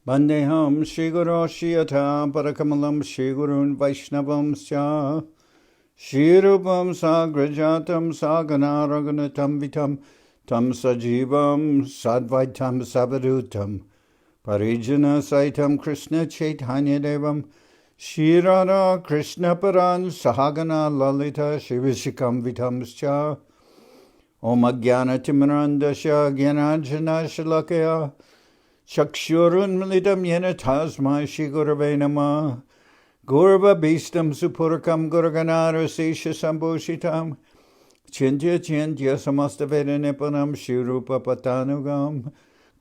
Bandeham Shri Guru Shiyata Parakamalam Shri Gurun Vaishnavam Sya Shri Rupam Sagrajatam Sagana Raghunatam Vitam Tam Sajivam Sadvaitam Sabadutam Parijana Saitam Krishna Chaitanya Devam Shri Radha Krishna Paran Sahagana Lalita Shivishikam Vitamscha Om Ajnana Timirandasya Gyanajana Shalakaya Chakshurun Militam Yena Tasmai Shri Gurave Namah Gurva Bhistam Supurkam Gurganara Sesha Sambhushitam Chintya Chintya Samastaveda Nipanam Shri Rupa Patanugam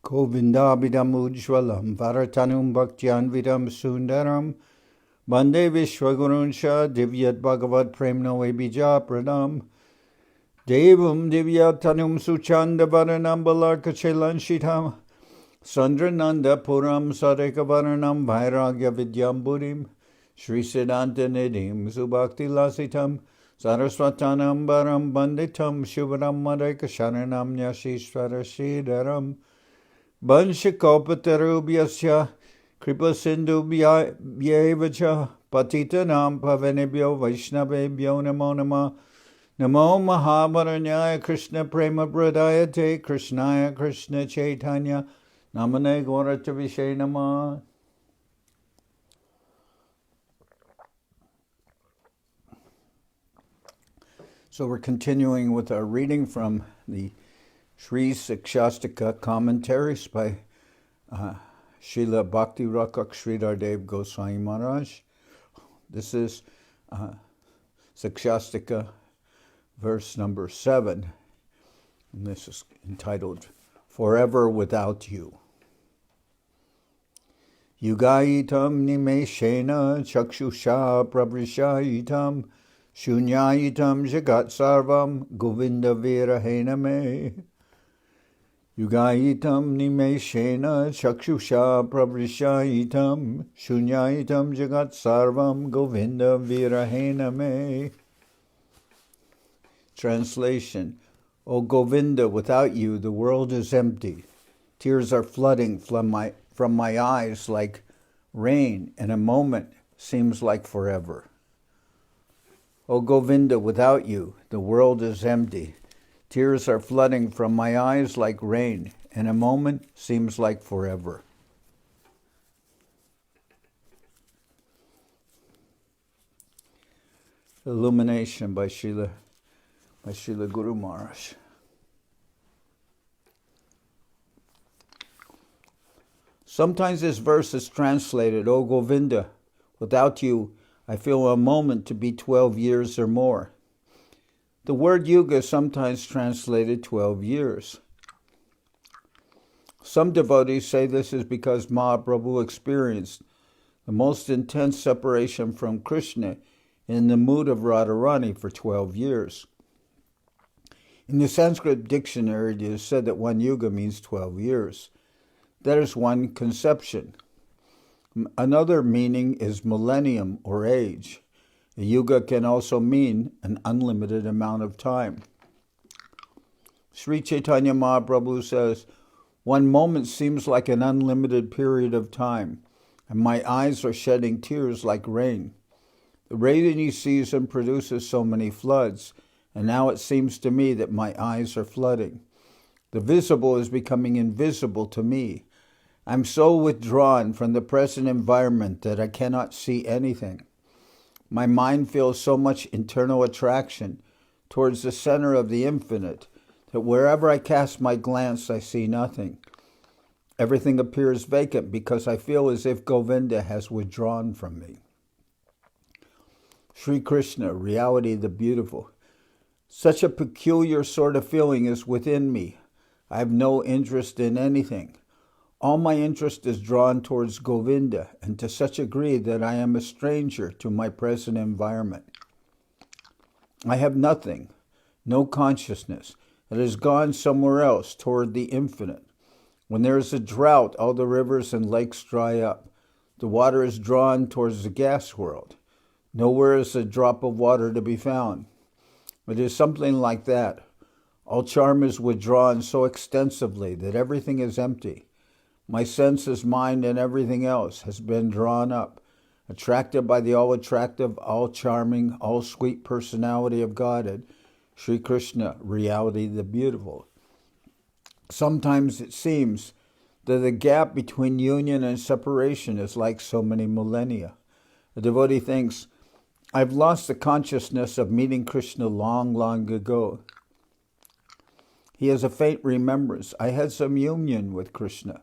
Govindabhidam Ujwalam Varatanum Bhaktyan Vidam Sundaram Bande Vishwagurunsha Divyat Bhagavad Premno Ebija Pradam Devam Divyatanum Suchanda Varanam Balarkachelan Sandrananda Puram Sadeka Varanam Vairagya Vidyam Buddhim Sri Siddhanta Nidhim Subhakti Lasitam Saraswatanam Baram Banditam Shubharam Madeka Sharanam Nyashishvara Sridharam Banshikopatarubhyasya Kripa Sindhubhyevacha Patitanam Pavanebhyo Vaishnavebhyo Namo Namah Namo Mahavaranyaya Krishna Prema Pradayate Krishnaya Krishna Chaitanya Namane Gauratavishe Namah. So we're continuing with our reading from the Sri Sikshastaka commentaries by Srila Bhakti Rakshak Sridhar Dev-Goswami Maharaj. This is Sikshastaka verse number 7, and this is entitled Forever Without You. Yugayitam nimeshena chakshusha prabrishayitam shunyayitam jagat sarvam govinda virahena me. Yugayitam nimeshena chakshusha prabrishayitam shunyayitam jagat sarvam govinda virahena me. Translation: O Govinda, without you the world is empty. Tears are flooding from my eyes like rain, and a moment seems like forever. O Govinda, without you the world is empty. Tears are flooding from my eyes like rain, and a moment seems like forever. Illumination by Srila Guru Maharaj. Sometimes this verse is translated, O Govinda, without you I feel a moment to be 12 years or more. The word yuga is sometimes translated 12 years. Some devotees say this is because Mahaprabhu experienced the most intense separation from Krishna in the mood of Radharani for 12 years. In the Sanskrit dictionary, it is said that one yuga means 12 years. That is one conception. Another meaning is millennium or age. A yuga can also mean an unlimited amount of time. Sri Chaitanya Mahaprabhu says, one moment seems like an unlimited period of time, and my eyes are shedding tears like rain. The rainy season produces so many floods, and now it seems to me that my eyes are flooding. The visible is becoming invisible to me. I'm so withdrawn from the present environment that I cannot see anything. My mind feels so much internal attraction towards the center of the infinite that wherever I cast my glance, I see nothing. Everything appears vacant because I feel as if Govinda has withdrawn from me. Sri Krishna, reality the beautiful. Such a peculiar sort of feeling is within me. I have no interest in anything. All my interest is drawn towards Govinda, and to such a degree that I am a stranger to my present environment. I have nothing, no consciousness. It has gone somewhere else toward the infinite. When there is a drought, all the rivers and lakes dry up. The water is drawn towards the gas world. Nowhere is a drop of water to be found. It is something like that. All charm is withdrawn so extensively that everything is empty. My senses, mind, and everything else has been drawn up, attracted by the all-attractive, all-charming, all-sweet personality of Godhead, Sri Krishna, reality the beautiful. Sometimes it seems that the gap between union and separation is like so many millennia. The devotee thinks, I've lost the consciousness of meeting Krishna long, long ago. He has a faint remembrance. I had some union with Krishna,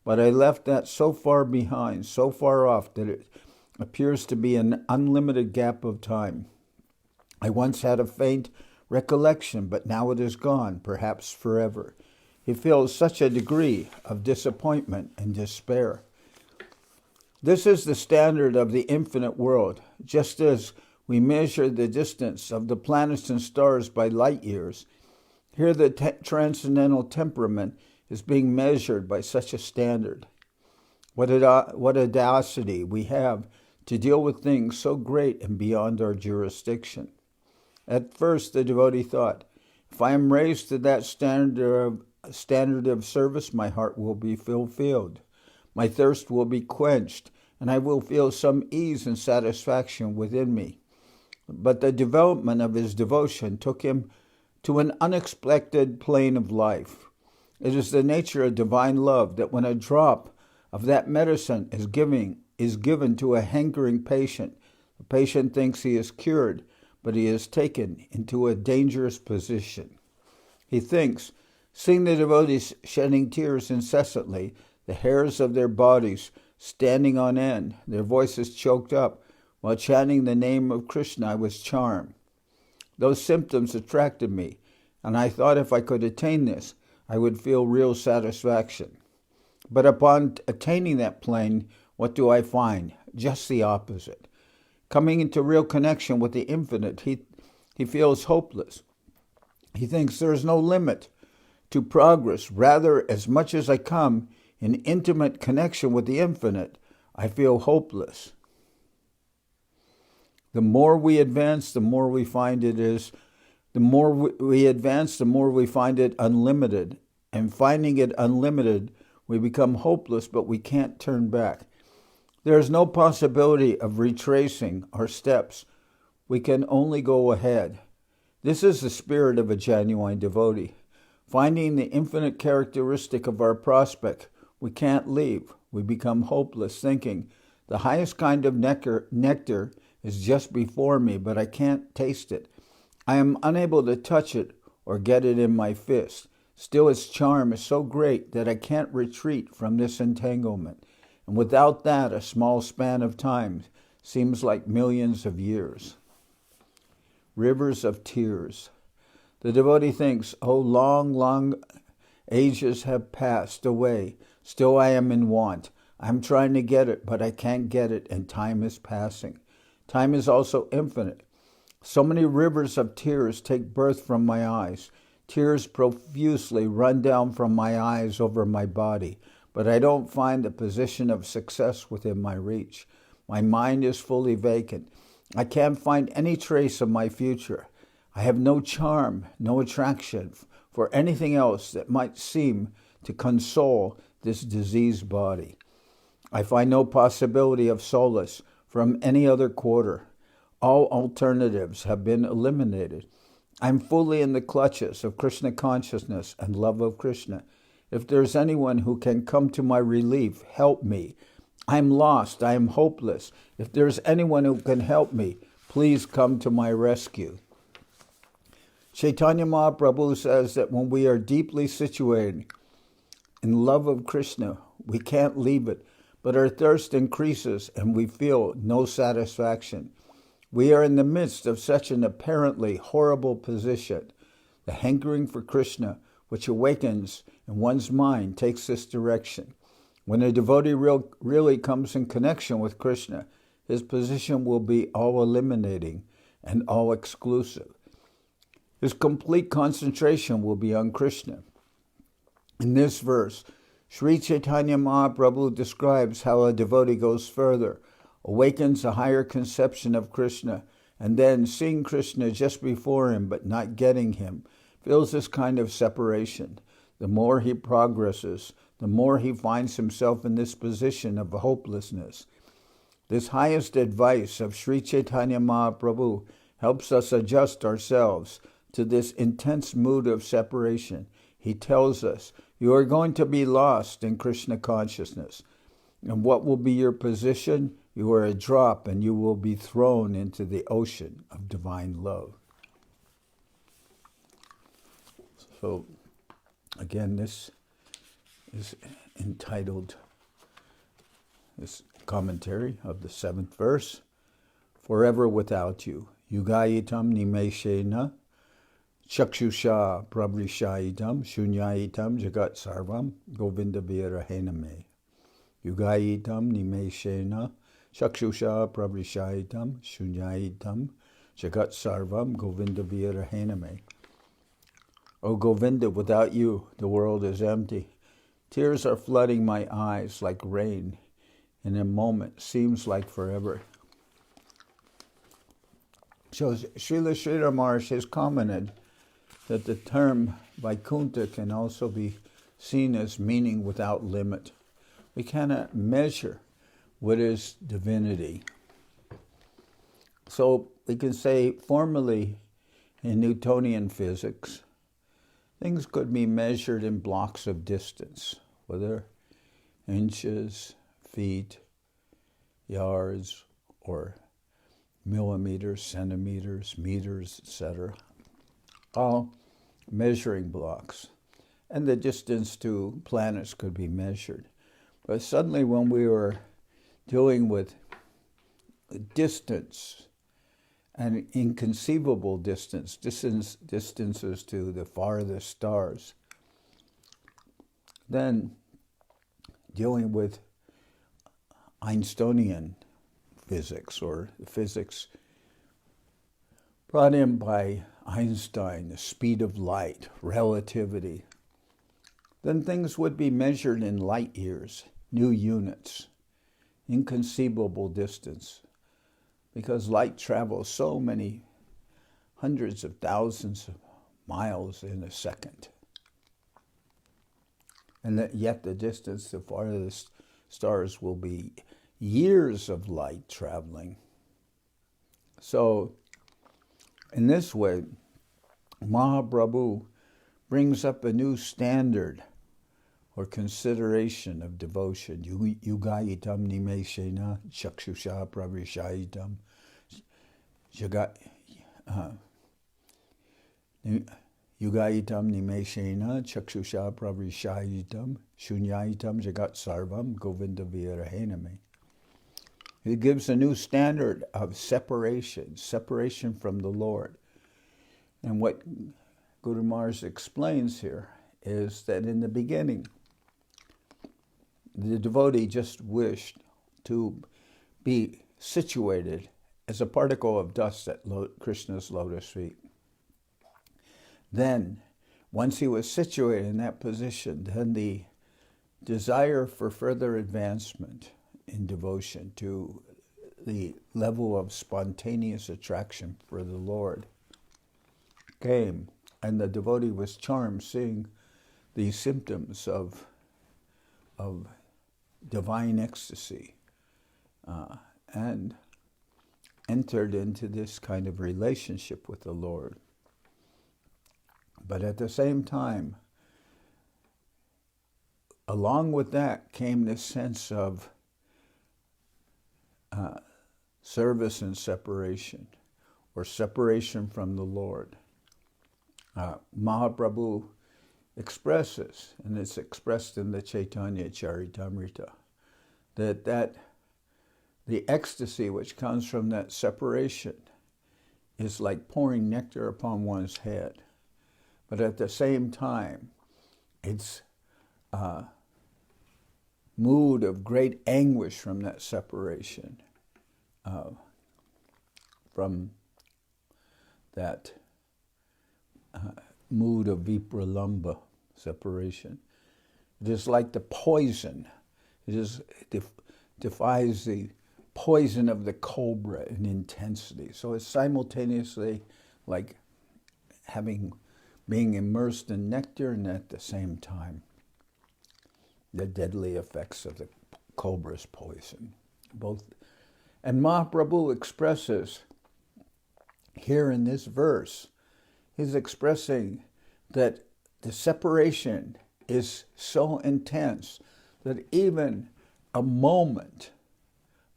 but I left that so far behind, so far off, that it appears to be an unlimited gap of time. I once had a faint recollection, but now it is gone, perhaps forever. He feels such a degree of disappointment and despair. This is the standard of the infinite world. Just as we measure the distance of the planets and stars by light years, here the transcendental temperament is being measured by such a standard. What audacity we have to deal with things so great and beyond our jurisdiction. At first, the devotee thought, if I am raised to that standard of service, my heart will be fulfilled. My thirst will be quenched, and I will feel some ease and satisfaction within me. But the development of his devotion took him to an unexpected plane of life. It is the nature of divine love that when a drop of that medicine is given to a hankering patient, the patient thinks he is cured, but he is taken into a dangerous position. He thinks, seeing the devotees shedding tears incessantly, the hairs of their bodies standing on end, their voices choked up, while chanting the name of Krishna, I was charmed. Those symptoms attracted me, and I thought if I could attain this, I would feel real satisfaction. But upon attaining that plane, what do I find? Just the opposite. Coming into real connection with the infinite, he feels hopeless. He thinks there is no limit to progress. Rather, as much as I come in intimate connection with the infinite, I feel hopeless. The more we advance, the more we find it is. The more we advance, the more we find it unlimited. And finding it unlimited, we become hopeless, but we can't turn back. There is no possibility of retracing our steps. We can only go ahead. This is the spirit of a genuine devotee. Finding the infinite characteristic of our prospect, we can't leave. We become hopeless, thinking, the highest kind of nectar is just before me, but I can't taste it. I am unable to touch it or get it in my fist. Still, its charm is so great that I can't retreat from this entanglement. And without that, a small span of time seems like millions of years. Rivers of tears. The devotee thinks, oh, long, long ages have passed away. Still I am in want. I am trying to get it, but I can't get it, and time is passing. Time is also infinite. So many rivers of tears take birth from my eyes. Tears profusely run down from my eyes over my body, but I don't find the position of success within my reach. My mind is fully vacant. I can't find any trace of my future. I have no charm, no attraction for anything else that might seem to console this diseased body. I find no possibility of solace from any other quarter. All alternatives have been eliminated. I'm fully in the clutches of Krishna consciousness and love of Krishna. If there's anyone who can come to my relief, help me. I'm lost. I am hopeless. If there's anyone who can help me, please come to my rescue. Chaitanya Mahaprabhu says that when we are deeply situated in love of Krishna, we can't leave it, but our thirst increases and we feel no satisfaction. We are in the midst of such an apparently horrible position. The hankering for Krishna, which awakens in one's mind, takes this direction. When a devotee really comes in connection with Krishna, his position will be all eliminating and all exclusive. His complete concentration will be on Krishna. In this verse, Sri Chaitanya Mahaprabhu describes how a devotee goes further, awakens a higher conception of Krishna, and then, seeing Krishna just before him but not getting him, feels this kind of separation. the more he progresses, the more he finds himself in this position of hopelessness. This highest advice of Sri Chaitanya Mahaprabhu helps us adjust ourselves to this intense mood of separation. He tells us, you are going to be lost in Krishna consciousness. And what will be your position? You are a drop and you will be thrown into the ocean of divine love. So, again, this is entitled, this commentary of the 7th verse, Forever Without You. Yugayitam nimeshena chakshusha prabhrishaitam shunyayitam jagat sarvam govinda virahename. Yugayitam nimeshena chakshusha prabhrishaitam shunyayitam jagat sarvam govinda virahename. O Govinda, without you, the world is empty. Tears are flooding my eyes like rain. In a moment, seems like forever. So Srila Sridhar Maharaj has commented that the term Vaikuntha can also be seen as meaning without limit. We cannot measure what is divinity. So we can say formally in Newtonian physics, things could be measured in blocks of distance, whether inches, feet, yards, or millimeters, centimeters, meters, etc. All measuring blocks. And the distance to planets could be measured. But suddenly when we were dealing with distance, and inconceivable distances to the farthest stars, then dealing with Einsteinian physics, or physics brought in by Einstein, the speed of light, relativity, then things would be measured in light years, new units, inconceivable distance, because light travels so many hundreds of thousands of miles in a second. And yet the distance to farthest stars will be years of light traveling. So, in this way, Mahaprabhu brings up a new standard or consideration of devotion. Yugayitam nimeshena chakshusha pravrishayitam Yugayitam nimeshena chakshusha pravrishayitam shunyayitam jagat sarvam govinda virahename. He gives a new standard of separation from the Lord. And what Guru Maharaj explains here is that in the beginning, the devotee just wished to be situated as a particle of dust at Krishna's lotus feet. Then, once he was situated in that position, then the desire for further advancement in devotion to the level of spontaneous attraction for the Lord came, and the devotee was charmed seeing the symptoms of divine ecstasy, and entered into this kind of relationship with the Lord. But at the same time, along with that came this sense of service and separation, or separation from the Lord. Mahaprabhu expresses, and it's expressed in the Chaitanya Charitamrita, that the ecstasy which comes from that separation is like pouring nectar upon one's head. But at the same time, it's a mood of great anguish from that separation, from that mood of vipralamba, separation. It is like the poison. It defies the poison of the cobra in intensity. So it's simultaneously like having being immersed in nectar, and at the same time, the deadly effects of the cobra's poison. Both. And Mahaprabhu expresses here in this verse, he's expressing that the separation is so intense that even a moment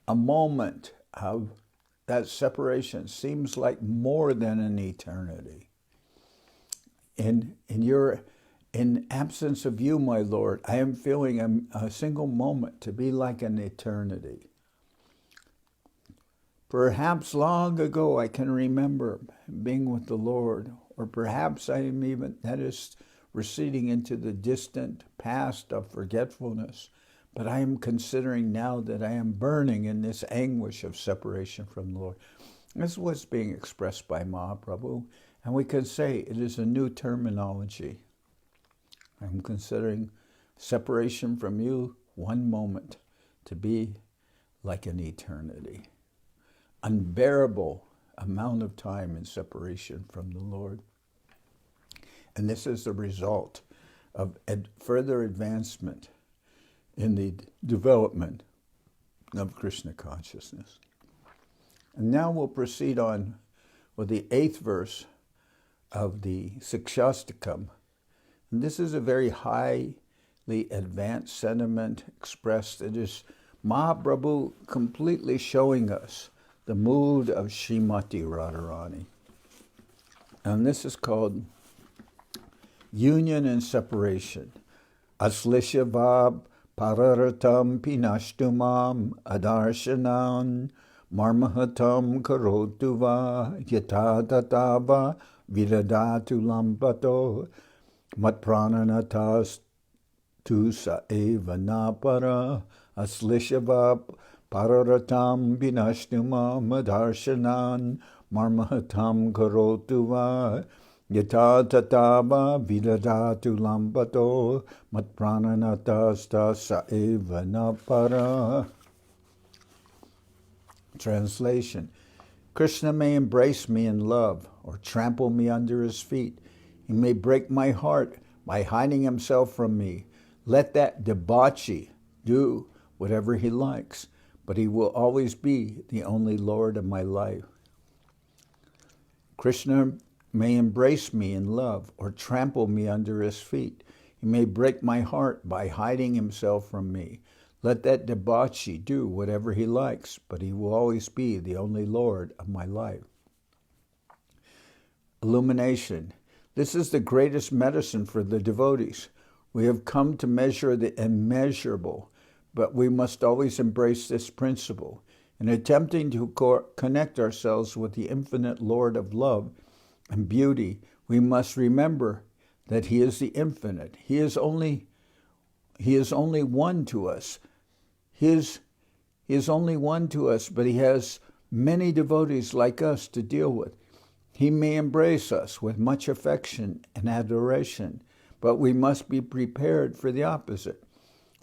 of that separation seems like more than an eternity. In absence of you, my Lord, I am feeling a single moment to be like an eternity. Perhaps long ago I can remember being with the Lord, or perhaps I am even, that is, receding into the distant past of forgetfulness. But I am considering now that I am burning in this anguish of separation from the Lord. This is what's being expressed by Mahaprabhu, and we can say it is a new terminology. I'm considering separation from you one moment to be like an eternity. Unbearable amount of time in separation from the Lord. And this is the result of further advancement in the development of Krishna consciousness. And now we'll proceed on with the 8th verse of the Sikshastakam. And this is a very highly advanced sentiment expressed. It is Mahaprabhu completely showing us the mood of Srimati Radharani. And this is called Union and Separation. Aslishavab pararatam pinashtumam adarshanan marmahatam karotuva yatatatava viradatu lampato matprananatas tu sa eva napara aslishavab pararatam pinashtumam adarshanan marmahatam karotuva yata tatava vidadatu lampato matprananatasta saeva napara. Translation. Krishna may embrace me in love or trample me under his feet. He may break my heart by hiding himself from me. Let that debauchee do whatever he likes, but he will always be the only Lord of my life. Krishna may embrace me in love or trample me under his feet. He may break my heart by hiding himself from me. Let that debauchee do whatever he likes, but he will always be the only Lord of my life. Illumination. This is the greatest medicine for the devotees. We have come to measure the immeasurable, but we must always embrace this principle. In attempting to connect ourselves with the infinite Lord of love and beauty, we must remember that he is the infinite. He is only one to us. He is only one to us, but he has many devotees like us to deal with. He may embrace us with much affection and adoration, but we must be prepared for the opposite.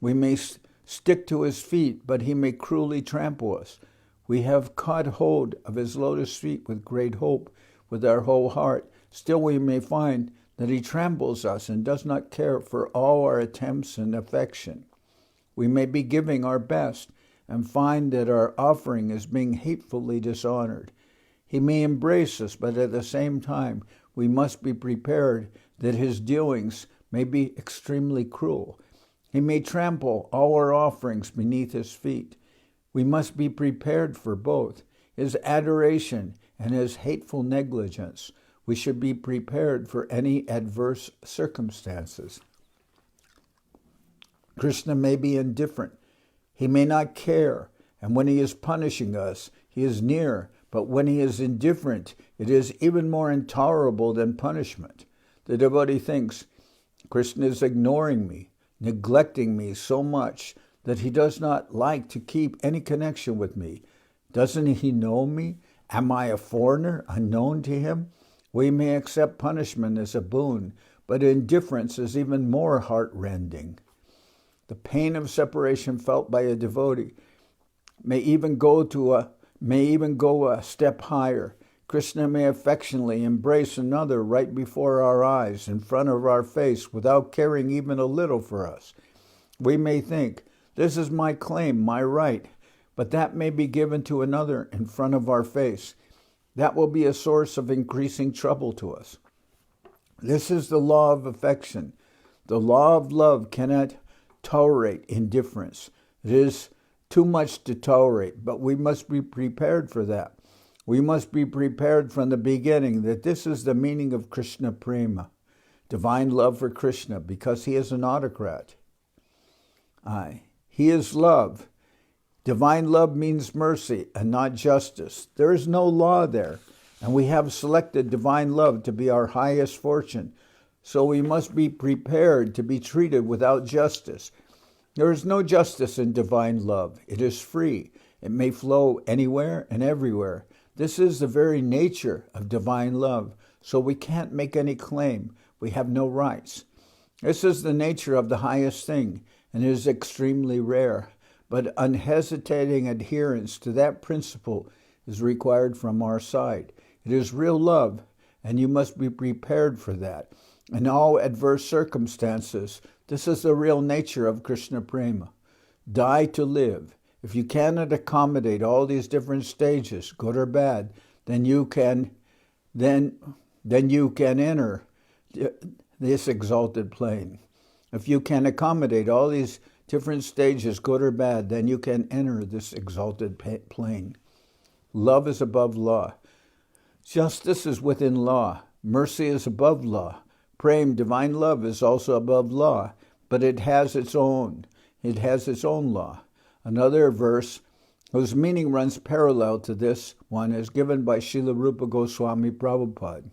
We may stick to his feet, but he may cruelly trample us. We have caught hold of his lotus feet with great hope, with our whole heart. Still we may find that he tramples us and does not care for all our attempts and affection. We may be giving our best and find that our offering is being hatefully dishonored. He may embrace us, but at the same time, we must be prepared that his dealings may be extremely cruel. He may trample all our offerings beneath his feet. We must be prepared for both, his adoration and his hateful negligence. We should be prepared for any adverse circumstances. Krishna may be indifferent. He may not care, and when he is punishing us, he is near, but when he is indifferent, it is even more intolerable than punishment. The devotee thinks, Krishna is ignoring me, neglecting me so much that he does not like to keep any connection with me. Doesn't he know me? Am I a foreigner, unknown to him? We may accept punishment as a boon, but indifference is even more heart-rending. The pain of separation felt by a devotee may even go a step higher. Krishna may affectionately embrace another right before our eyes, in front of our face, without caring even a little for us. We may think, this is my claim, my right, but that may be given to another in front of our face. That will be a source of increasing trouble to us. This is the law of affection. The law of love cannot tolerate indifference. It is too much to tolerate, but we must be prepared for that. We must be prepared from the beginning that this is the meaning of Krishna Prema, divine love for Krishna, because he is an autocrat. He is love. Divine love means mercy and not justice. There is no law there, and we have selected divine love to be our highest fortune, so we must be prepared to be treated without justice. There is no justice in divine love. It is free. It may flow anywhere and everywhere. This is the very nature of divine love, so we can't make any claim. We have no rights. This is the nature of the highest thing, and it is extremely rare. But unhesitating adherence to that principle is required from our side. It is real love, and you must be prepared for that. In all adverse circumstances, this is the real nature of Krishna Prema. Die to live. If you cannot accommodate all these different stages, good or bad, then you can enter this exalted plane. If you can accommodate all these different stages, good or bad, then you can enter this exalted plane. Love is above law. Justice is within law. Mercy is above law. Prem, divine love, is also above law, but it has its own law. Another verse whose meaning runs parallel to this one is given by Srila Rupa Goswami Prabhupada.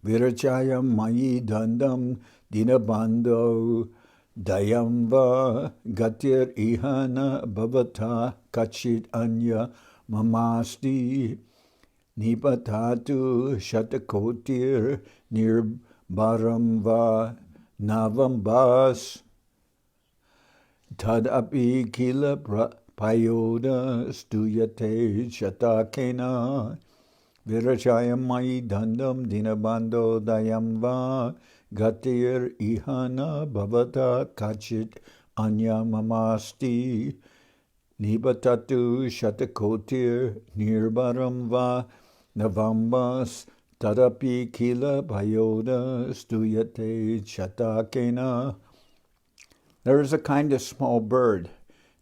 Virachayam mayi dandam dinabando dayam va gatir ihana bhavata kachit anya mamasti nipatatu shatakotir nirbaram va navambas tadapi kila payoda stuyate shatakena virachayam mayi dandam dinabando dayam va gatir ihana bhavata kachit anya mamasti nibatatu shatakotir nirbaram va navambas tadapi kila payoda stuyate shatakena. There is a kind of small bird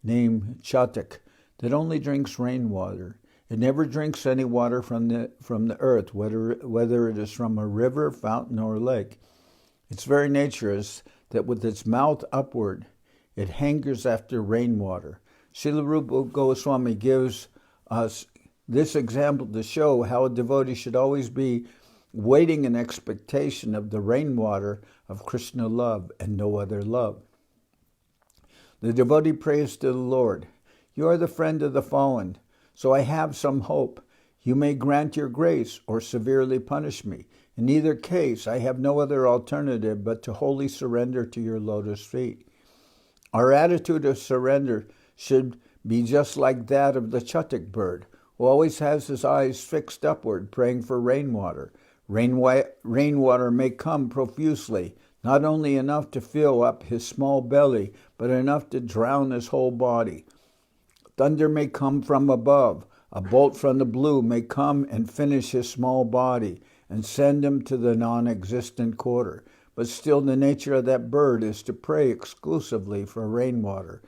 named chatak that only drinks rainwater. It never drinks any water from the earth, whether it is from a river, fountain, or lake. Its very nature is that with its mouth upward, it hankers after rainwater. Srila Rupa Goswami gives us this example to show how a devotee should always be waiting in expectation of the rainwater of Krishna love and no other love. The devotee prays to the Lord, "You are the friend of the fallen, so I have some hope. You may grant your grace or severely punish me. In either case, I have no other alternative but to wholly surrender to your lotus feet." Our attitude of surrender should be just like that of the chatak bird, who always has his eyes fixed upward, praying for rainwater. Rainwater may come profusely, not only enough to fill up his small belly, but enough to drown his whole body. Thunder may come from above. A bolt from the blue may come and finish his small body and send him to the non-existent quarter. But still the nature of that bird is to pray exclusively for rainwater.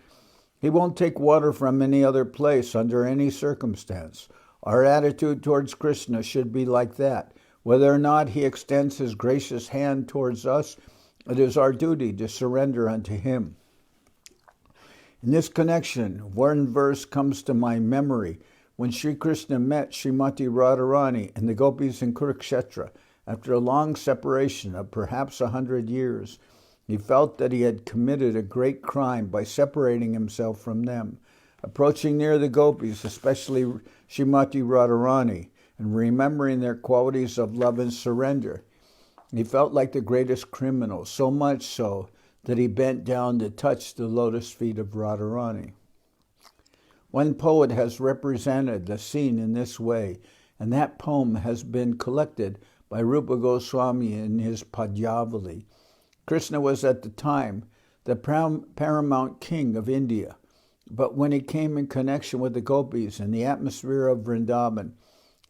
He won't take water from any other place under any circumstance. Our attitude towards Krishna should be like that. Whether or not he extends his gracious hand towards us, it is our duty to surrender unto him. In this connection, one verse comes to my memory when Sri Krishna met Srimati Radharani and the gopis in Kurukshetra. After a long separation of perhaps 100 years, he felt that he had committed a great crime by separating himself from them. Approaching near the gopis, especially Srimati Radharani, and remembering their qualities of love and surrender, he felt like the greatest criminal, so much so that he bent down to touch the lotus feet of Radharani. One poet has represented the scene in this way, and that poem has been collected by Rupa Goswami in his Padyavali. Krishna was at the time the paramount king of India, but when he came in connection with the gopis in the atmosphere of Vrindavan,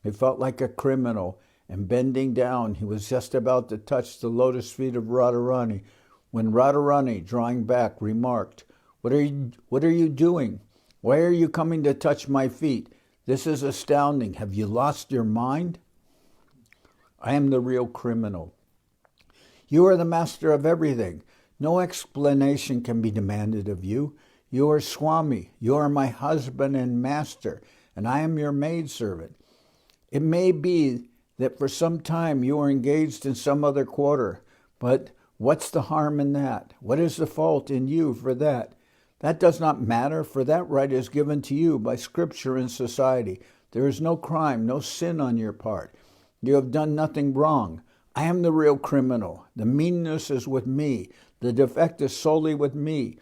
he felt like a criminal, and bending down, he was just about to touch the lotus feet of Radharani, when Radharani, drawing back, remarked, What are you doing? Why are you coming to touch my feet? This is astounding. Have you lost your mind? I am the real criminal. You are the master of everything. No explanation can be demanded of you. You are Swami. You are my husband and master, and I am your maidservant. It may be that for some time you are engaged in some other quarter, but what's the harm in that? What is the fault in you for that? That does not matter, for that right is given to you by Scripture and society. There is no crime, no sin on your part. You have done nothing wrong. I am the real criminal. The meanness is with me. The defect is solely with me.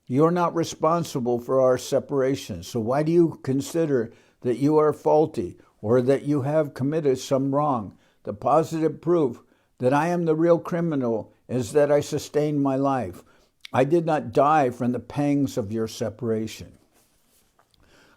You are not responsible for our separation, so why do you consider that you are faulty or that you have committed some wrong? The positive proof that I am the real criminal is that I sustained my life. I did not die from the pangs of your separation.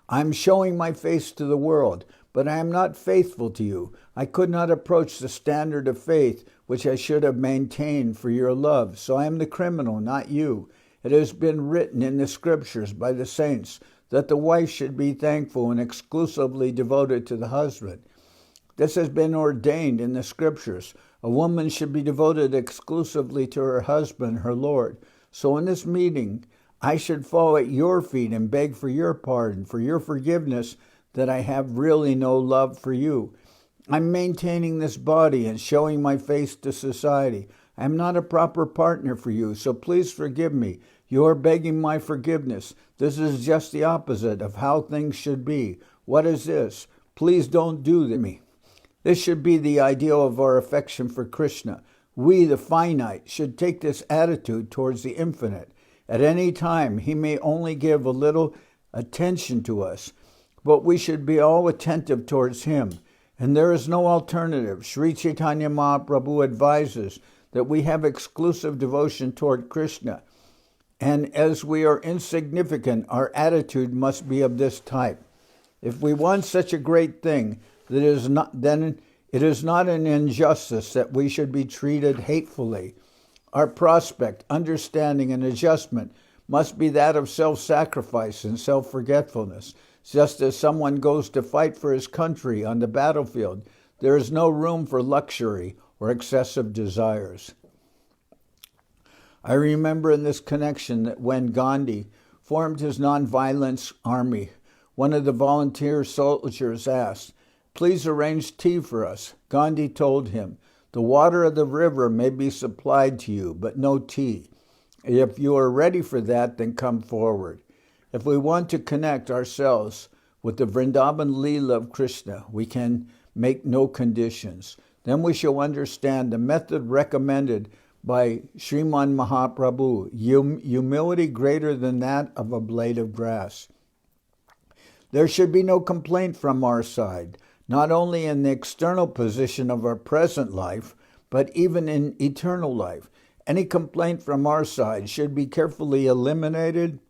I am showing my face to the world, but I am not faithful to you. I could not approach the standard of faith which I should have maintained for your love, so I am the criminal, not you. It has been written in the Scriptures by the saints that the wife should be thankful and exclusively devoted to the husband. This has been ordained in the Scriptures. A woman should be devoted exclusively to her husband, her Lord. So in this meeting, I should fall at your feet and beg for your pardon, for your forgiveness, that I have really no love for you. I'm maintaining this body and showing my face to society. I am not a proper partner for you, so please forgive me. You are begging my forgiveness. This is just the opposite of how things should be. What is this? Please don't do to me. This should be the ideal of our affection for Krishna. We, the finite, should take this attitude towards the infinite. At any time, he may only give a little attention to us, but we should be all attentive towards him. And there is no alternative. Sri Chaitanya Mahaprabhu advises that we have exclusive devotion toward Krishna. And as we are insignificant, our attitude must be of this type. If we want such a great thing, then it is not an injustice that we should be treated hatefully. Our prospect, understanding, and adjustment must be that of self-sacrifice and self-forgetfulness. Just as someone goes to fight for his country on the battlefield, there is no room for luxury or excessive desires. I remember in this connection that when Gandhi formed his nonviolence army, one of the volunteer soldiers asked, "Please arrange tea for us." Gandhi told him, "The water of the river may be supplied to you, but no tea. If you are ready for that, then come forward." If we want to connect ourselves with the Vrindavan Leela of Krishna, we can make no conditions. Then we shall understand the method recommended by Sriman Mahaprabhu, humility greater than that of a blade of grass. There should be no complaint from our side, not only in the external position of our present life, but even in eternal life. Any complaint from our side should be carefully eliminated,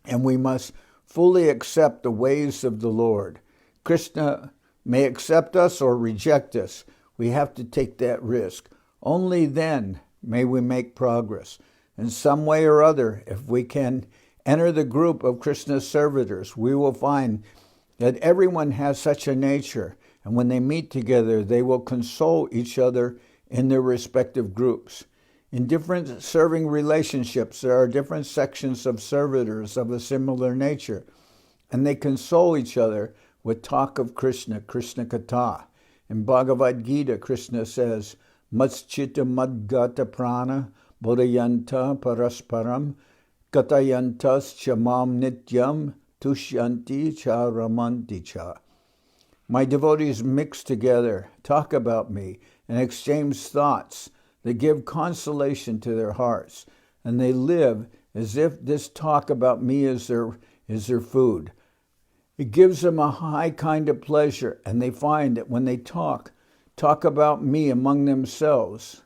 and we must fully accept the ways of the Lord. Krishna may accept us or reject us. We have to take that risk. Only then may we make progress. In some way or other, if we can enter the group of Krishna's servitors, we will find that everyone has such a nature, and when they meet together, they will console each other in their respective groups. In different serving relationships, there are different sections of servitors of a similar nature, and they console each other with talk of Krishna, Krishna Katha. In Bhagavad Gita, Krishna says, Matschita madgata prana bodhayanta parasparam katayantas chamam nityam tushyanti cha ramanti cha. My devotees mix together, talk about me, and exchange thoughts that give consolation to their hearts, and they live as if this talk about me is their food. It gives them a high kind of pleasure, and they find that when they talk about me among themselves,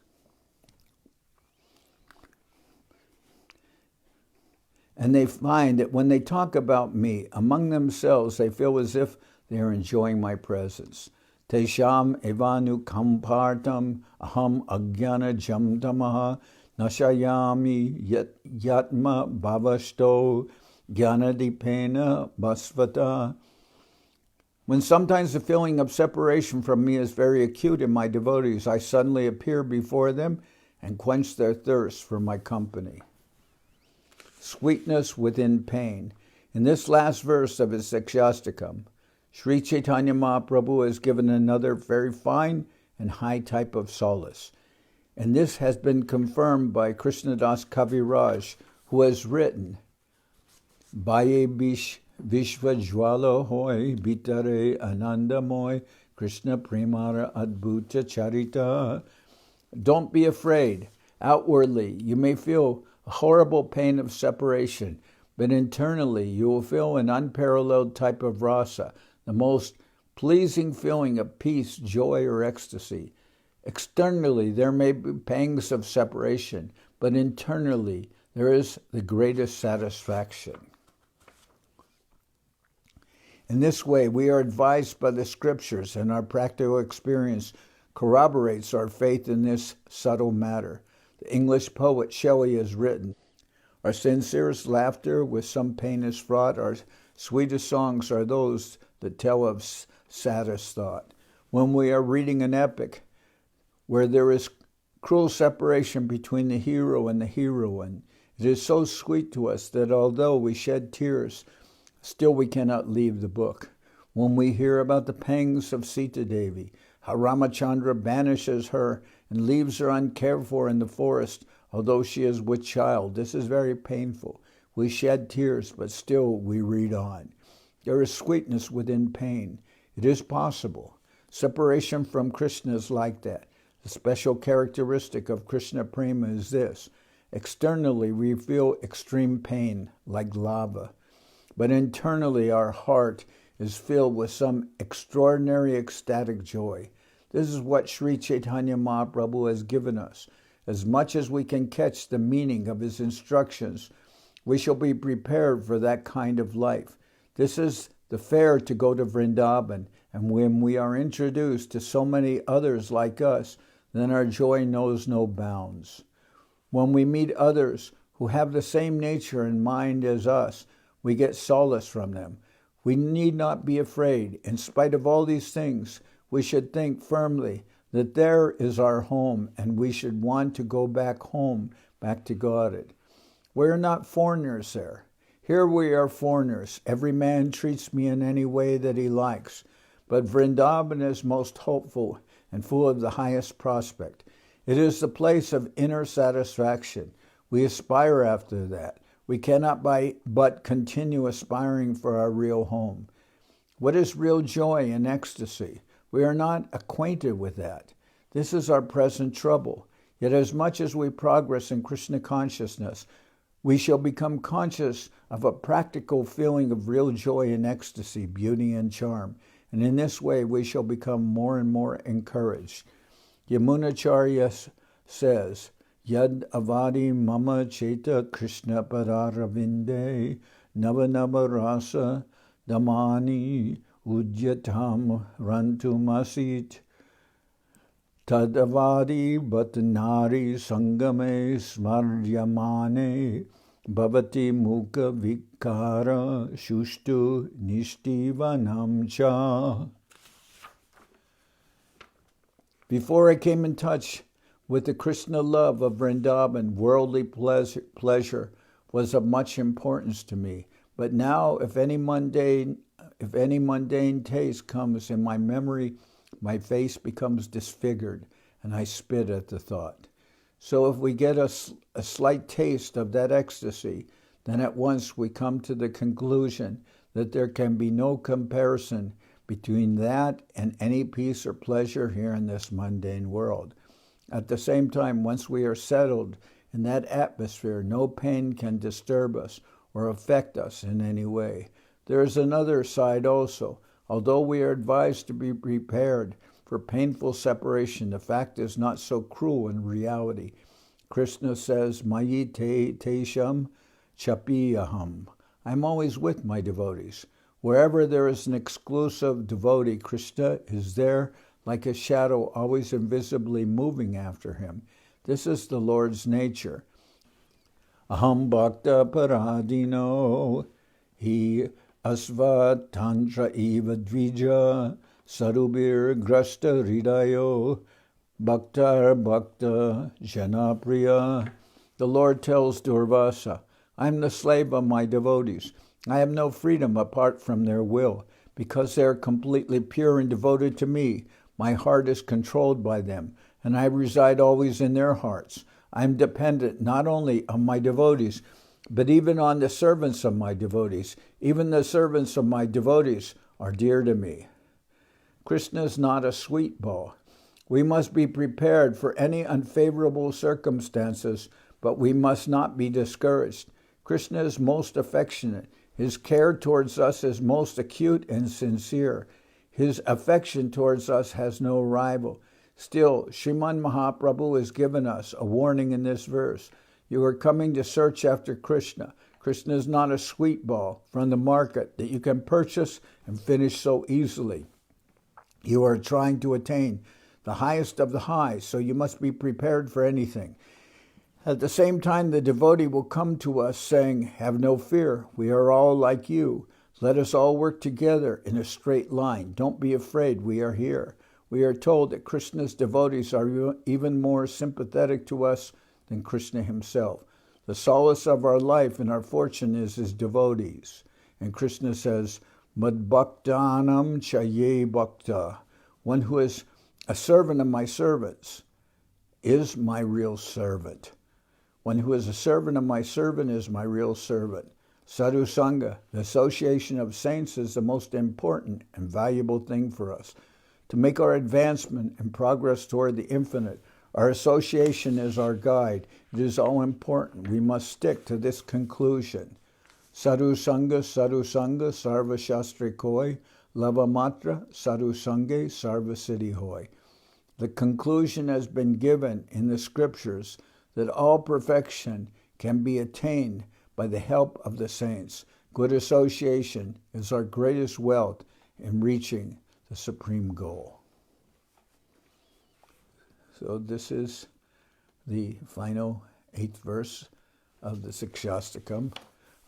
they talk about me among themselves, they feel as if they are enjoying my presence. Tesham evanu kampartam aham agyana jamtamaha nashayami yatma bhavashto jnanadipena basvata. When sometimes the feeling of separation from me is very acute in my devotees, I suddenly appear before them and quench their thirst for my company. Sweetness within pain. In this last verse of his Sikshastakam, Sri Chaitanya Mahaprabhu has given another very fine and high type of solace. And this has been confirmed by Krishnadas Kaviraj, who has written, Baye Vishva Jwala Hoy Bitare Anandamoy Krishna Premara Adbhuta Charita. Don't be afraid. Outwardly, you may feel a horrible pain of separation, but internally you will feel an unparalleled type of rasa, the most pleasing feeling of peace, joy, or ecstasy. Externally, there may be pangs of separation, but internally, there is the greatest satisfaction. In this way, we are advised by the scriptures, and our practical experience corroborates our faith in this subtle matter. The English poet Shelley has written, our sincerest laughter with some pain is fraught, our sweetest songs are those that tell of saddest thought. When we are reading an epic where there is cruel separation between the hero and the heroine, it is so sweet to us that although we shed tears, still we cannot leave the book. When we hear about the pangs of Sita Devi, how Ramachandra banishes her and leaves her uncared for in the forest, although she is with child, this is very painful. We shed tears, but still we read on. There is sweetness within pain. It is possible. Separation from Krishna is like that. The special characteristic of Krishna Prema is this. Externally, we feel extreme pain, like lava. But internally, our heart is filled with some extraordinary ecstatic joy. This is what Sri Chaitanya Mahaprabhu has given us. As much as we can catch the meaning of his instructions, we shall be prepared for that kind of life. This is the fare to go to Vrindavan, and when we are introduced to so many others like us, then our joy knows no bounds. When we meet others who have the same nature and mind as us, we get solace from them. We need not be afraid. In spite of all these things, we should think firmly that there is our home, and we should want to go back home, back to Godhead. We are not foreigners there. Here we are foreigners. Every man treats me in any way that he likes. But Vrindavan is most hopeful and full of the highest prospect. It is the place of inner satisfaction. We aspire after that. We cannot but continue aspiring for our real home. What is real joy and ecstasy? We are not acquainted with that. This is our present trouble. Yet as much as we progress in Krishna consciousness, we shall become conscious of a practical feeling of real joy and ecstasy, beauty and charm. And in this way, we shall become more and more encouraged. Yamunacharya says, Yad avadi mama cheta Krishna pararavinde nava nava rasa damani udyatam rantumasit tadavadi bhatnari sangame smaryamane bhavati mukha vikara shushtu nishtivanam cha. Before I came in touch with the Krishna love of Vrindavan, worldly pleasure was of much importance to me. But now, if any mundane taste comes in my memory, my face becomes disfigured, and I spit at the thought. So if we get a slight taste of that ecstasy, then at once we come to the conclusion that there can be no comparison between that and any peace or pleasure here in this mundane world. At the same time, once we are settled in that atmosphere, no pain can disturb us or affect us in any way. There is another side also. Although we are advised to be prepared for painful separation, the fact is not so cruel in reality. Krishna says, Mayi te tesham chapiyaham. I'm always with my devotees. Wherever there is an exclusive devotee, Krishna is there like a shadow, always invisibly moving after him. This is the Lord's nature. Aham bhakta paradino hi asva tantra eva dvija sarubir grasta hridayo bhaktar bhakta janapriya. The Lord tells Durvasa, I'm the slave of my devotees. I have no freedom apart from their will. Because they are completely pure and devoted to me, my heart is controlled by them, and I reside always in their hearts. I am dependent not only on my devotees, but even on the servants of my devotees. Even the servants of my devotees are dear to me. Krishna is not a sweet ball. We must be prepared for any unfavorable circumstances, but we must not be discouraged. Krishna is most affectionate. His care towards us is most acute and sincere. His affection towards us has no rival. Still, Sriman Mahaprabhu has given us a warning in this verse. You are coming to search after Krishna. Krishna is not a sweet ball from the market that you can purchase and finish so easily. You are trying to attain the highest of the highs, so you must be prepared for anything. At the same time, the devotee will come to us saying, have no fear, we are all like you. Let us all work together in a straight line. Don't be afraid, we are here. We are told that Krishna's devotees are even more sympathetic to us than Krishna himself. The solace of our life and our fortune is his devotees. And Krishna says, Mad bhaktanam chaye bhakta. One who is a servant of my servants is my real servant. One who is a servant of my servant is my real servant. Sadhu Sangha, the association of saints, is the most important and valuable thing for us. To make our advancement and progress toward the infinite, our association is our guide. It is all important. We must stick to this conclusion. Sadhu Sangha, Sarva Shastri Koi, Lava Matra, Sadhu Sangha, Sarva Siddhi Hoy. The conclusion has been given in the scriptures that all perfection can be attained by the help of the saints. Good association is our greatest wealth in reaching the supreme goal. So this is the final 8th verse of the Sikshastakam.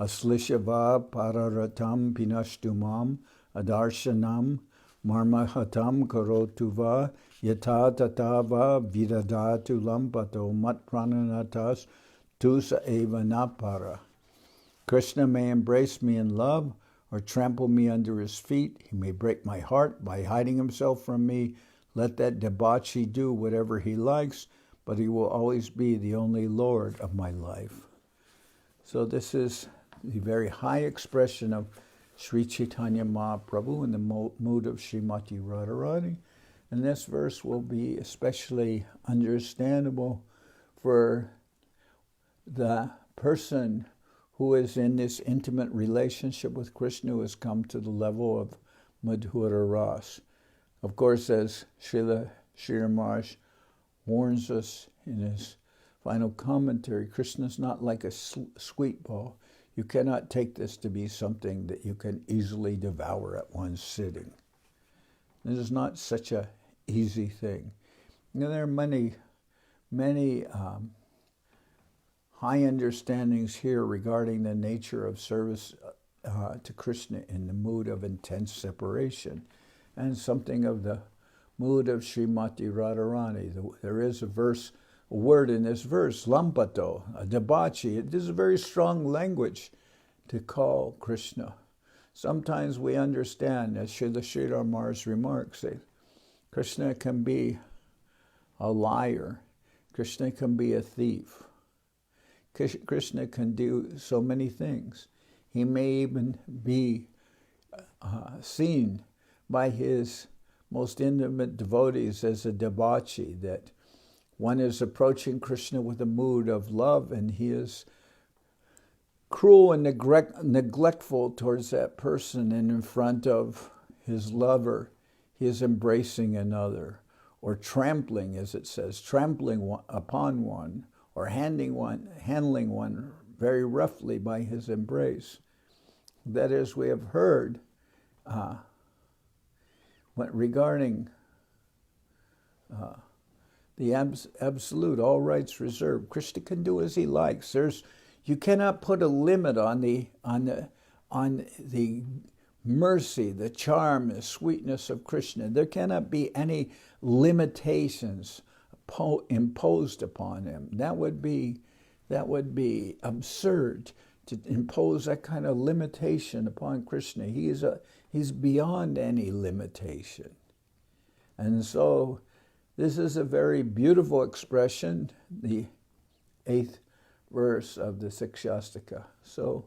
Aslishava pararatam pinashtumam adarshanam marmahatam karotuva yata tatava vidadatu lampato matprananatas tusa eva napara. Krishna may embrace me in love or trample me under his feet. He may break my heart by hiding himself from me. Let that debauchee do whatever he likes, but he will always be the only Lord of my life. So this is the very high expression of Sri Chaitanya Mahaprabhu in the mood of Srimati Radharani. And this verse will be especially understandable for the person who is in this intimate relationship with Krishna, who has come to the level of Madhura Ras. Of course, as Srila Maharaj warns us in his final commentary, Krishna is not like a sweet ball. You cannot take this to be something that you can easily devour at one sitting. This is not such an easy thing. You know, there are many high understandings here regarding the nature of service to Krishna in the mood of intense separation, and something of the mood of Srimati Radharani. There is a word in this verse, lampato, a debauchee. It is a very strong language to call Krishna. Sometimes we understand, as Srila Sridhar Maharaj remarks, that Krishna can be a liar. Krishna can be a thief. Krishna can do so many things. He may even be seen by his most intimate devotees as a debauchee, that one is approaching Krishna with a mood of love and he is cruel and neglectful towards that person, and in front of his lover, he is embracing another, or trampling, as it says, trampling upon one, or handling one very roughly by his embrace. That is, we have heard regarding the absolute, all rights reserved. Krishna can do as he likes. You cannot put a limit on the mercy, the charm, the sweetness of Krishna. There cannot be any limitations imposed upon him. That would be absurd to impose that kind of limitation upon Krishna. He's beyond any limitation. And so this is a very beautiful expression, the 8th verse of the Sikshastaka. So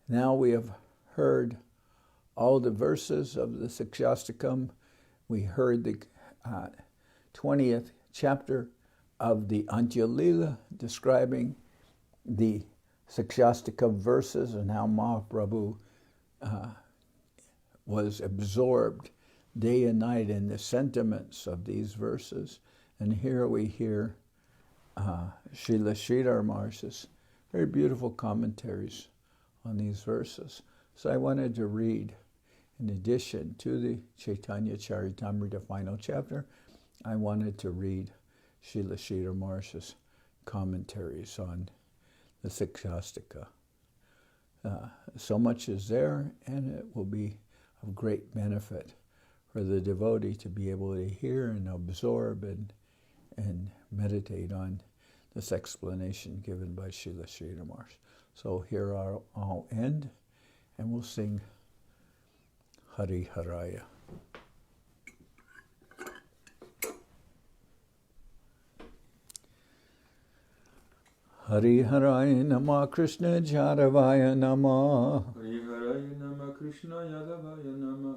now we have heard all the verses of the Sikshastakam. We heard the 20th chapter of the Antya-lila describing the Sikshastaka verses and how Mahaprabhu was absorbed day and night in the sentiments of these verses. And here we hear Srila Sridhar Maharaj's very beautiful commentaries on these verses. So I wanted to read, in addition to the Chaitanya Charitamrita final chapter, I wanted to read Srila Sridhar Maharaj's commentaries on the Sikshastaka. So much is there, and it will be of great benefit for the devotee to be able to hear and absorb and meditate on this explanation given by Srila Sridhar Maharaj. So here I'll end, and we'll sing Hari Haraya. Hari Haraya Nama Krishna Jadavaya Nama Hari Haraya Nama Krishna Yadavaya Nama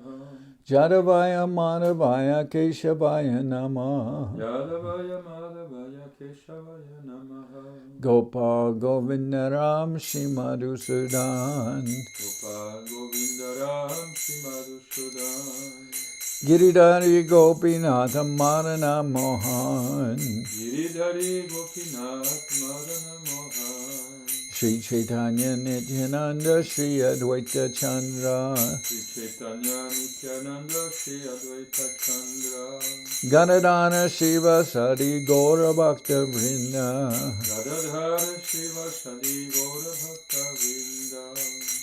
Jadavaya Madhavaya Keshavaya Nama Yadavaya Madhavaya Keshavaya Nama Gopal Govindaram Shimadhusudan Gopal Govindaram Shimadhusudan Giridhari Gopinatham Marana Mohan Giridhari Gopinath Marana Mohan Sri Chaitanya Nityananda Sri Advaita Chandra Sri Chaitanya Nityananda Sri Advaita Chandra Gadadhara Shiva Sadi Gaura Bhakta Vrinda Gadadhara Shiva Sadi Gaura Bhakta Vrinda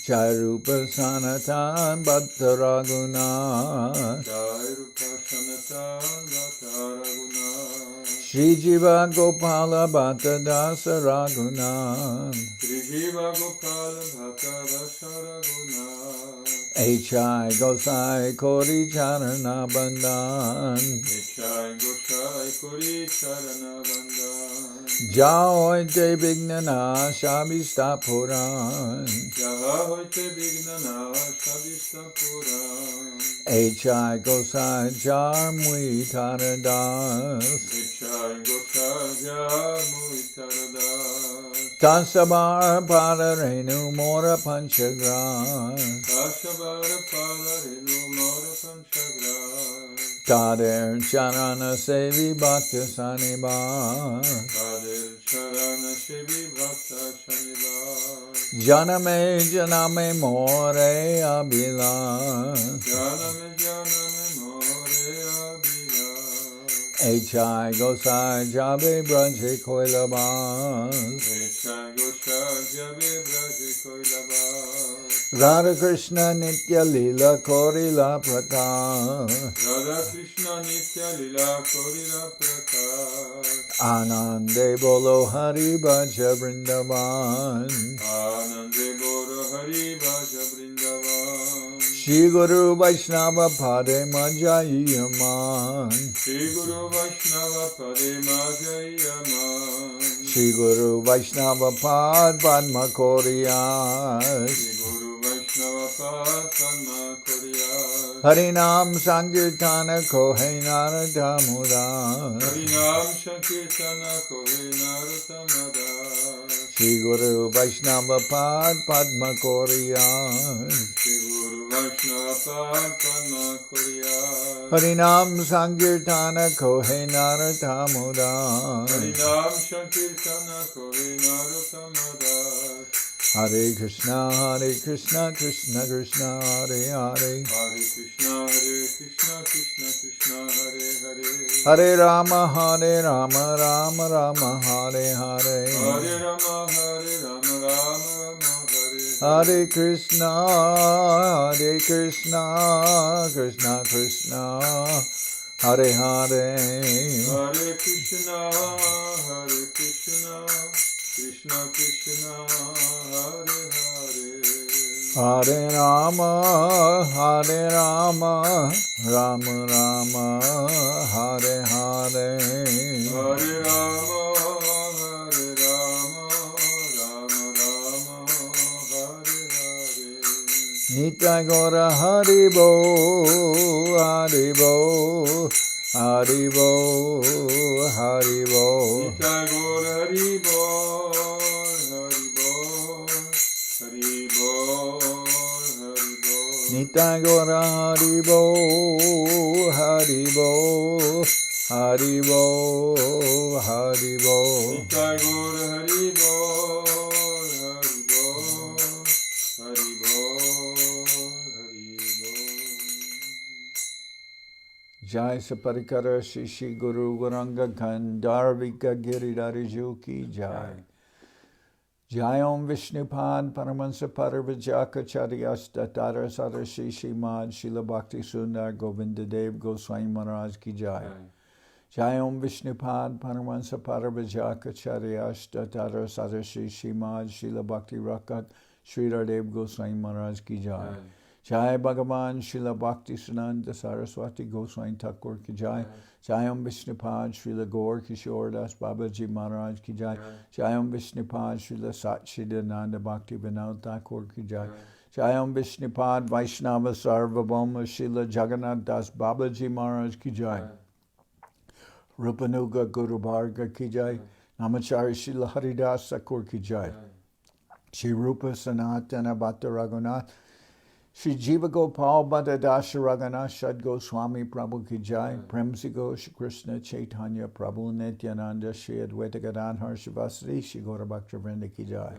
Jai Rupa Sanatan Bhatta Raghunath Jai Rupa Sanatan Bhatta Raghunath Shri Jiva Gopala Bhatta Dasa Raghunath Shri Jiva Gopala Bhatta Dasa Raghunath H.I. Gosai Kori Charana Bandhan H.I. Gosai Kori Charana Bandhan Jai Te Vignana Shabista Puran Jaha Hoite Vignana Shabista Puran H.I. Gosai Jarmui Taradas H.I. Gosai Jarmui Taradas Tasabar Padarenu Mora Panchagras Tashabara Palarinu Mora Panchagras Tader Charana Sevi Bhakta Sanibar Kadir Charana Shivi Bhakta Shanivar Janame More Abhilas Janame More Abhilas H.I. Gosai Jabe Braje Koilabas H.I. Gosai Jabe Braje Koilabas Radha Krishna Nitya Lila Korila Prakash Radha Krishna Nitya Lila Korila Prakash Anande Bolo Hari Bhaja Vrindavan Anande Bolo Hari Bhaja Vrindavan Shri Guru Vaishnava Pade Majayaman Shri Guru Vaishnava Pade Majayaman Shri Guru Vaishnava Pad Padma Koriyas Shri Guru Vaishnava Pad Padma Koriyas Harinam Sankirtana Kohe Naradamudam Harinam Sankirtana Kohe Naratamada Shri Guru Vaishnava Pad Padma Koriyas. Shri Guru Vaishnava Padma Koriyas. Harinam Sankirtana Kohe Naratamudas. Harinam Sankirtana Kohe Naratamudas. Hare Krishna, Krishna Krishna, Hare Hare. Hare Krishna, Krishna Krishna, Hare Hare. Hare Rama, Rama Rama, Hare Hare. Hare Rama, Rama Rama, Hare Hare Krishna, Krishna Krishna, Hare Hare. Hare Krishna, Krishna Krishna, Hare Hare. Hare Rama, Rama Rama, Hare Hare. Hare Rama, Rama Rama, Hare Hare. Nitai Gora Haribo, Haribo, Haribo, Haribo. Nitai Gaur Haribo, Haribo, Haribo, Haribo. Nitai Gora Haribo, Haribo, Haribo, Haribo. Nitai Gaur Haribo, Haribo, Haribo, Haribo. Jai Saparikara Shishi Guru Guranga Gandharvika Giridhariju Ki Jai. Jai Om Vishnupad Paramahansa Parivajaka Charyasta Tara Sadar Shishi Mad Srila Bhakti Sundar Govinda Dev-Goswami Maharaj Ki Jai. Jai Om Vishnupad Paramahansa Parivajaka Charyasta Tara Sadar Shishi Mad Srila Bhakti Rakshak Sridhar Dev-Goswami Maharaj Ki Jai. Jai Bhagavan Srila Bhakti Sunanda Saraswati Goswami Thakur Ki Jai. Jai Om Vishnupad Srila Gaur Kishore Das Babaji Maharaj Ki Jai. Jai Om Vishnupad Srila Satchidananda Bhakti Vinod Thakur Ki Jai. Jai Om Vishnupad Vaishnava Sarvabhauma Srila Jagannath Das Babaji Maharaj Ki Jai. Rupanuga Guru Bharga Ki Jai. Namachari Srila Haridas Thakur Ki Jai. Shri Rupa Sanatana Bhatta Raghunath Shri Jiva Gopal Bhatta Dasha Raghunath Shad Goswami Prabhu Ki Jai. Premsigo Shri Krishna Chaitanya Prabhu Nityananda Shri Advaita Gadadhar Shivasri Shri Gaura Bhakta Vrinda Ki Jai.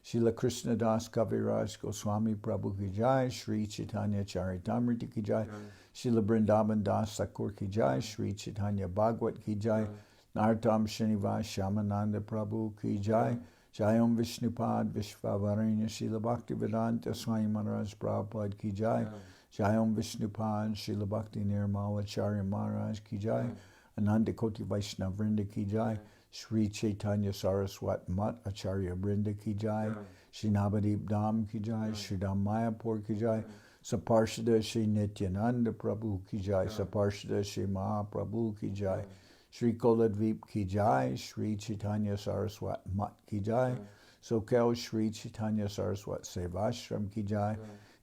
Srila Krishnadas Kaviraj Goswami Prabhu Ki Jai. Shri Chaitanya Charitamrita Ki Jai. Srila Vrindavan Das Thakur Ki Jai. Shri Chaitanya Bhagwat Ki Jai. Nartam Srinivas Shamananda Prabhu Ki Jai. Jai Om Vishnupad Vishvavaranya Srila Bhakti Vedanta Swami Maharaj Prabhupada Ki Jai. Jai Om Vishnupad Srila Bhakti Nirmala Acharya Maharaj Ki Jai. Ananda Koti Vaishnava Vrinda Ki Jai. Sri Chaitanya Saraswat Mat Acharya Vrinda Ki Jai. Shri Navadip Dham Ki Jai. Shri Dham Mayapur Ki Jai. Saparshada Shri Nityananda Prabhu Ki Jai. Saparshada Shri Mahaprabhu Ki Jai. Shri Koladvip Ki Jai. Shri Chaitanya Saraswat Mat Ki Jai. Soquel Shri Chaitanya Saraswat Seva Ashram Ki Jai.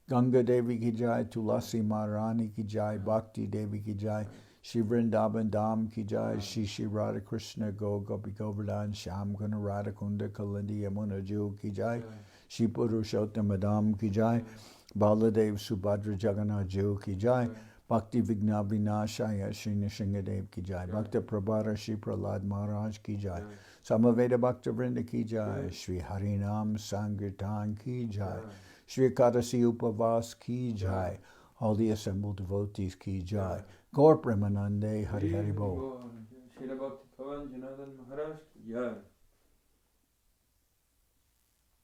Ganga Devi Ki Jai. Tulasi Maharani Ki Jai. Bhakti Devi Ki Jai. Shri Vrindavan Dham Ki Jai. Shri Radha Krishna Gopi Govardhan Sham Guna Radha Kunda Kalindi Yamuna Ju Ki Jai. Shri Purushottam Dham Ki Jai. Baladev Subhadra Jagannath Ju Ki Jai. Bhakti Vigna Vinashaya Shri Nishingadev Ki Jai. Bhakta Prabhara Shri Prahlad Maharaj Ki Jai. Samaveda Bhakta Vrinda Ki Jai. Shri Harinam Sankirtan Ki Jai. Shri Kadasi Upavas Ki Jai. All the assembled devotees Ki Jai. Gaur Premanande Hari Hari Bol. Srila Bhakti Pavan Janardan Maharaj Ki Jai.